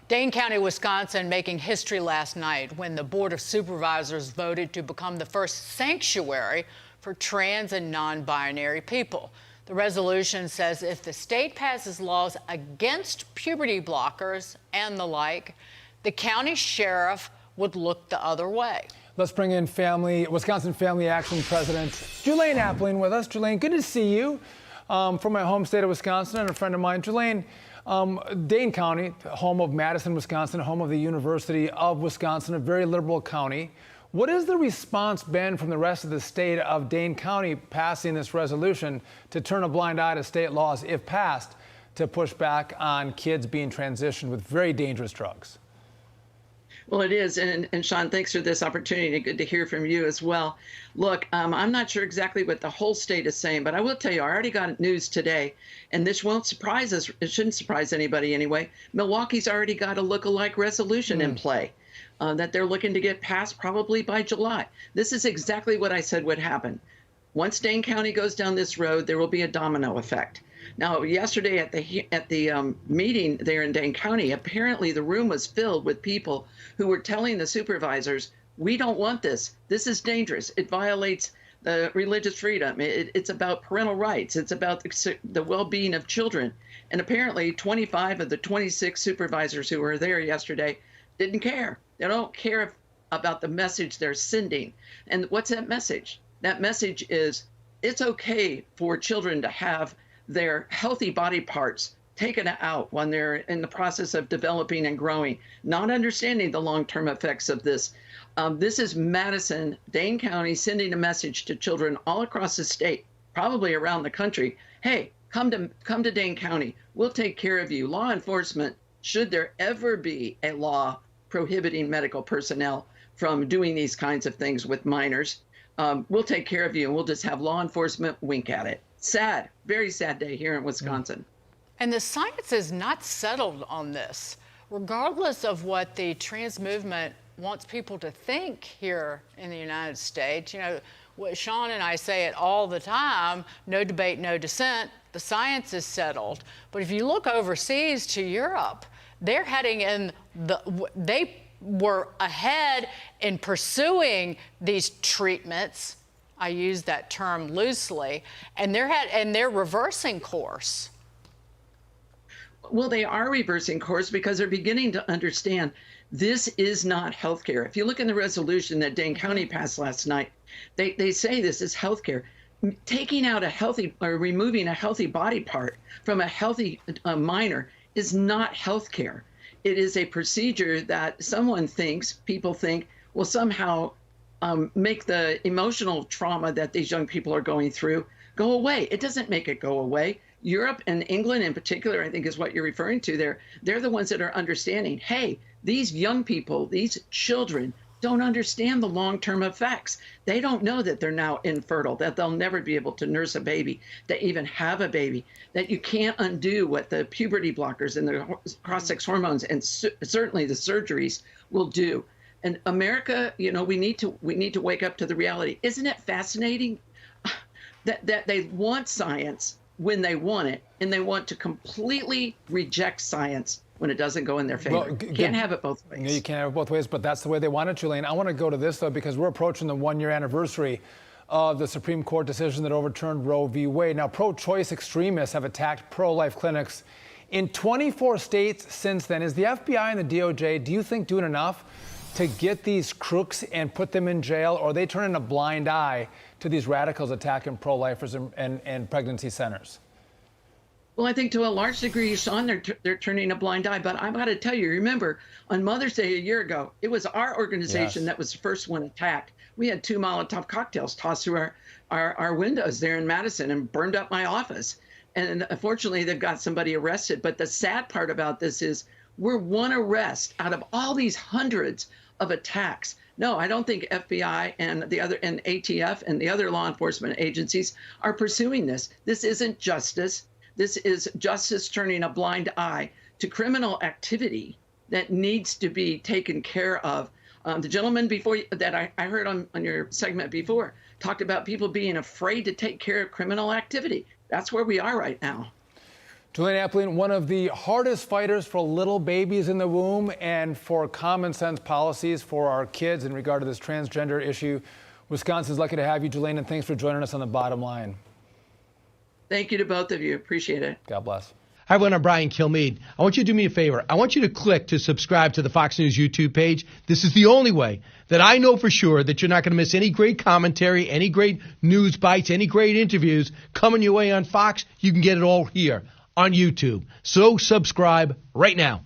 Dane County, Wisconsin, making history last night when the Board of Supervisors voted to become the first sanctuary for trans and non-binary people. The resolution says if the state passes laws against puberty blockers and the like, the county sheriff would look the other way. Let's bring in Wisconsin Family Action President Julaine Appling with us. Julaine, good to see you from my home state of Wisconsin and a friend of mine. Julaine, Dane County, home of Madison, Wisconsin, home of the University of Wisconsin, a very liberal county. What has the response been from the rest of the state of Dane County passing this resolution to turn a blind eye to state laws, if passed, to push back on kids being transitioned with very dangerous drugs? Well, it is. And Sean, thanks for this opportunity. Good to hear from you as well. Look, I'm not sure exactly what the whole state is saying, but I will tell you, I already got news today, and this won't surprise us. It shouldn't surprise anybody anyway. Milwaukee's already got a lookalike resolution in play that they're looking to get passed probably by July. This is exactly what I said would happen. Once Dane County goes down this road, there will be a domino effect. Now, yesterday at the meeting there in Dane County, apparently the room was filled with people who were telling the supervisors, we don't want this. This is dangerous. It violates the religious freedom. It's about parental rights. It's about the well-being of children. And apparently 25 of the 26 supervisors who were there yesterday didn't care. They don't care about the message they're sending. And what's that message? That message is it's okay for children to have their healthy body parts taken out when they're in the process of developing and growing, not understanding the long-term effects of this. This is Madison, Dane County, sending a message to children all across the state, probably around the country. Hey, come to Dane County. We'll take care of you. Law enforcement, should there ever be a law prohibiting medical personnel from doing these kinds of things with minors, we'll take care of you, and we'll just have law enforcement wink at it. Sad, very sad day here in Wisconsin. And the science is not settled on this, regardless of what the trans movement wants people to think here in the United States. You know, what Sean and I say it all the time, no debate, no dissent. The science is settled. But if you look overseas to Europe, they're heading in they were ahead in pursuing these treatments. I use that term loosely, and they're reversing course. Well, they are reversing course because they're beginning to understand this is not healthcare. If you look in the resolution that Dane County passed last night, they say this is healthcare. Taking out a healthy or removing a healthy body part from a healthy minor is not healthcare. It is a procedure that people think will somehow make the emotional trauma that these young people are going through go away. It doesn't make it go away. Europe and England in particular, I think is what you're referring to there. They're the ones that are understanding, hey, these young people, these children don't understand the long-term effects. They don't know that they're now infertile, that they'll never be able to nurse a baby, that even have a baby, that you can't undo what the puberty blockers and the cross-sex hormones and certainly the surgeries will do. And America, you know, we need to wake up to the reality. Isn't it fascinating that they want science when they want it, and they want to completely reject science when it doesn't go in their favor? Well, can't have it both ways. You can't have it both ways, but that's the way they want it, Julaine. I want to go to this, though, because we're approaching the one-year anniversary of the Supreme Court decision that overturned Roe v. Wade. Now, pro-choice extremists have attacked pro-life clinics in 24 states since then. Is the FBI and the DOJ, do you think, doing enough to get these crooks and put them in jail, or are they turning a blind eye to these radicals attacking pro-lifers and pregnancy centers? Well, I think to a large degree, Sean, they're turning a blind eye. But I'm about to tell you, remember, on Mother's Day a year ago, it was our organization that was the first one attacked. We had 2 Molotov cocktails tossed through our windows there in Madison and burned up my office. And unfortunately, they've got somebody arrested. But the sad part about this is we're one arrest out of all these hundreds of attacks. No, I don't think FBI and ATF and the other law enforcement agencies are pursuing this. This isn't justice. This is justice turning a blind eye to criminal activity that needs to be taken care of. The gentleman before that I heard on your segment before talked about people being afraid to take care of criminal activity. That's where we are right now. Julian Appling, one of the hardest fighters for little babies in the womb and for common sense policies for our kids in regard to this transgender issue. Wisconsin's lucky to have you, Julian, and thanks for joining us on The Bottom Line. Thank you to both of you. Appreciate it. God bless. Hi, everyone. I'm Brian Kilmeade. I want you to do me a favor. I want you to click to subscribe to the Fox News YouTube page. This is the only way that I know for sure that you're not going to miss any great commentary, any great news bites, any great interviews coming your way on Fox. You can get it all here on YouTube. So subscribe right now.